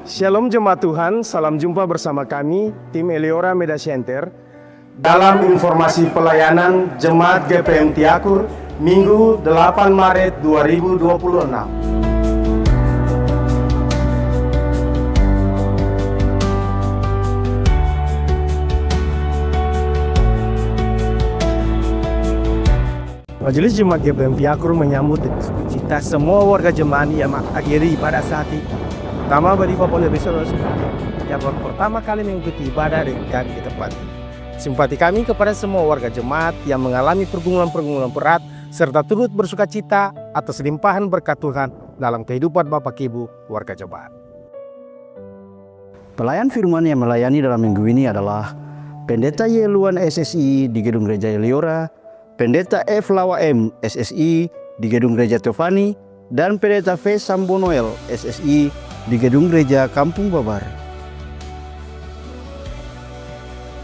Shalom jemaat Tuhan, salam jumpa bersama kami, tim Eliora Media Center, dalam informasi pelayanan Jemaat GPM Tiakur, Minggu 8 Maret 2026. Majelis Jemaat GPM Tiakur menyambut cita semua warga jemaat yang mengakhiri ibadah saat ini. Pertama bagi Bapak Ibu Saudara yang pertama kali mengikuti ibadah dengan kami di tempat ini. Simpati kami kepada semua warga jemaat yang mengalami pergumulan-pergumulan berat serta turut bersuka cita atas limpahan berkat Tuhan dalam kehidupan Bapak Ibu warga jemaat. Pelayan firman yang melayani dalam minggu ini adalah Pendeta Yeluan SSI di Gedung Gereja Eliora, Pendeta F. Lawa M. SSI di Gedung Gereja Teofani, dan Pendeta V. Sambonoel SSI di Gedung Gereja Kampung Babar.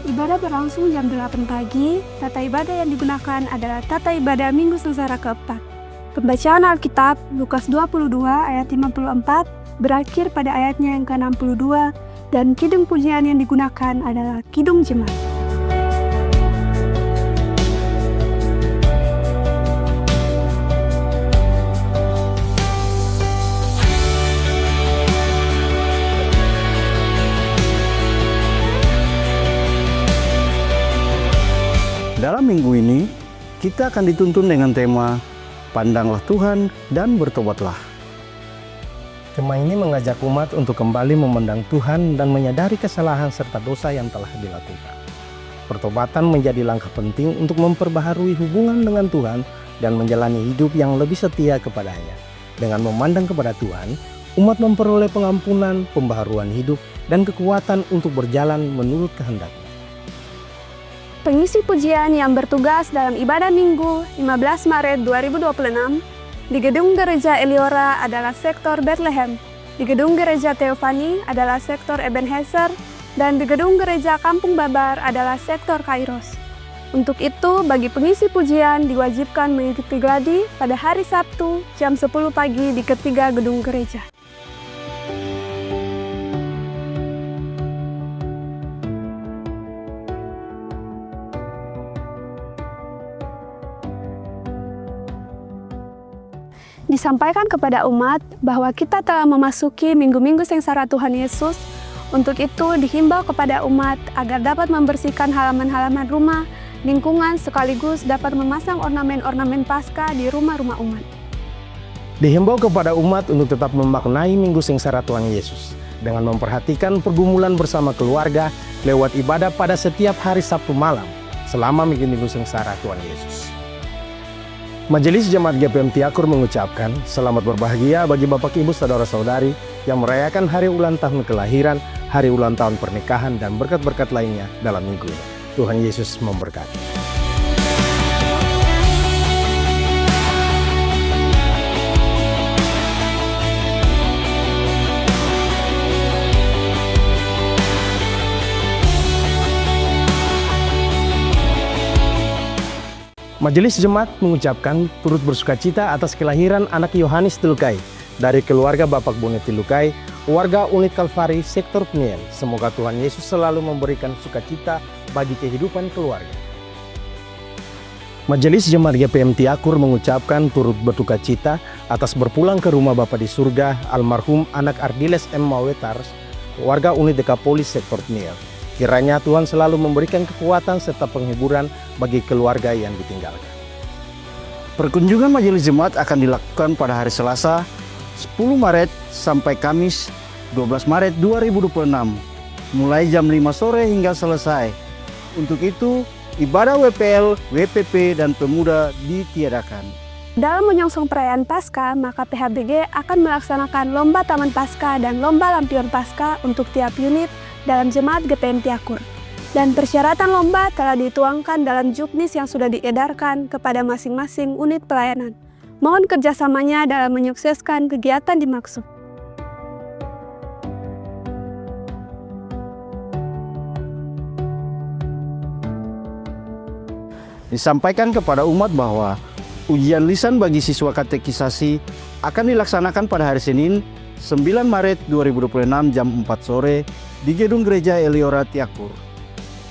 Ibadah berlangsung jam 8 pagi. Tata ibadah yang digunakan adalah tata ibadah Minggu Sengsara keempat. Pembacaan Alkitab Lukas 22 ayat 54 berakhir pada ayatnya yang ke-62, dan kidung pujian yang digunakan adalah kidung jemaat. Dalam minggu ini, kita akan dituntun dengan tema Pandanglah Tuhan dan Bertobatlah. Tema ini mengajak umat untuk kembali memandang Tuhan dan menyadari kesalahan serta dosa yang telah dilakukan. Pertobatan menjadi langkah penting untuk memperbaharui hubungan dengan Tuhan dan menjalani hidup yang lebih setia kepadanya. Dengan memandang kepada Tuhan, umat memperoleh pengampunan, pembaharuan hidup, dan kekuatan untuk berjalan menurut kehendak-Nya. Pengisi pujian yang bertugas dalam ibadah Minggu 15 Maret 2026 di Gedung Gereja Eliora adalah sektor Bethlehem, di Gedung Gereja Teofani adalah sektor Ebenezer, dan di Gedung Gereja Kampung Babar adalah sektor Kairos. Untuk itu, bagi pengisi pujian diwajibkan mengikuti gladi pada hari Sabtu jam 10 pagi di ketiga gedung gereja. Disampaikan kepada umat bahwa kita telah memasuki minggu-minggu sengsara Tuhan Yesus. Untuk itu dihimbau kepada umat agar dapat membersihkan halaman-halaman rumah, lingkungan, sekaligus dapat memasang ornamen-ornamen Paskah di rumah-rumah umat. Dihimbau kepada umat untuk tetap memaknai minggu sengsara Tuhan Yesus dengan memperhatikan pergumulan bersama keluarga lewat ibadah pada setiap hari Sabtu malam selama minggu sengsara Tuhan Yesus. Majelis Jemaat GPM Tiakur mengucapkan selamat berbahagia bagi Bapak Ibu Saudara-saudari yang merayakan hari ulang tahun kelahiran, hari ulang tahun pernikahan, dan berkat-berkat lainnya dalam minggu ini. Tuhan Yesus memberkati. Majelis Jemaat mengucapkan turut bersuka cita atas kelahiran anak Yohanes Tilukai dari keluarga Bapak Bone Tilukai, warga unit Kalvari, sektor Peniel. Semoga Tuhan Yesus selalu memberikan sukacita bagi kehidupan keluarga. Majelis Jemaat GPM Tiakur mengucapkan turut berduka cita atas berpulang ke rumah Bapa di surga almarhum anak Ardiles M. Mawetars, warga unit Dekapolis, sektor Peniel. Kiranya Tuhan selalu memberikan kekuatan serta penghiburan bagi keluarga yang ditinggalkan. Perkunjungan majelis jemaat akan dilakukan pada hari Selasa 10 Maret sampai Kamis 12 Maret 2026, mulai jam 5 sore hingga selesai. Untuk itu, ibadah WPL, WPP, dan pemuda ditiadakan. Dalam menyongsong perayaan Paskah, maka PHBG akan melaksanakan lomba Taman Paskah dan lomba Lampion Paskah untuk tiap unit dalam Jemaat GPM Tiakur. Dan persyaratan lomba telah dituangkan dalam juknis yang sudah diedarkan kepada masing-masing unit pelayanan. Mohon kerjasamanya dalam menyukseskan kegiatan dimaksud. Disampaikan kepada umat bahwa ujian lisan bagi siswa katekisasi akan dilaksanakan pada hari Senin 9 Maret 2026 jam 4 sore di Gedung Gereja Eliora Tiakur.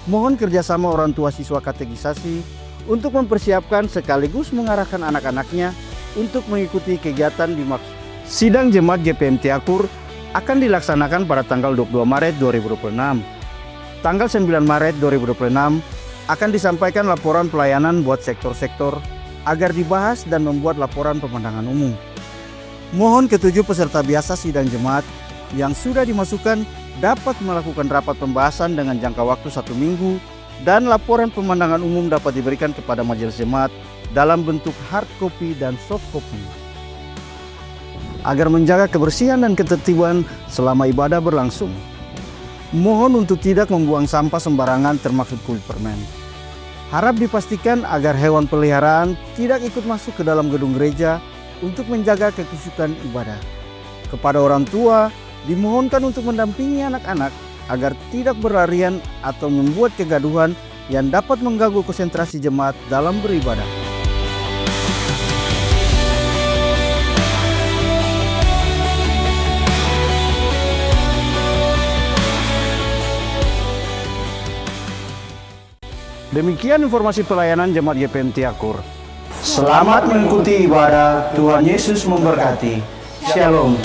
Mohon kerjasama orang tua siswa katekisasi untuk mempersiapkan sekaligus mengarahkan anak-anaknya untuk mengikuti kegiatan dimaksud. Sidang Jemaat GPM Tiakur akan dilaksanakan pada tanggal 22 Maret 2026. Tanggal 9 Maret 2026 akan disampaikan laporan pelayanan buat sektor-sektor agar dibahas dan membuat laporan pemandangan umum. Mohon ketujuh peserta biasa sidang jemaat yang sudah dimasukkan dapat melakukan rapat pembahasan dengan jangka waktu 1 minggu dan laporan pemandangan umum dapat diberikan kepada majelis jemaat dalam bentuk hard copy dan soft copy. Agar menjaga kebersihan dan ketertiban selama ibadah berlangsung, mohon untuk tidak membuang sampah sembarangan termasuk kulit permen. Harap dipastikan agar hewan peliharaan tidak ikut masuk ke dalam gedung gereja untuk menjaga kekusyukan ibadah. Kepada orang tua, dimohonkan untuk mendampingi anak-anak agar tidak berlarian atau membuat kegaduhan yang dapat mengganggu konsentrasi jemaat dalam beribadah. Demikian informasi pelayanan Jemaat GPM Tiakur. Selamat mengikuti ibadah, Tuhan Yesus memberkati. Shalom.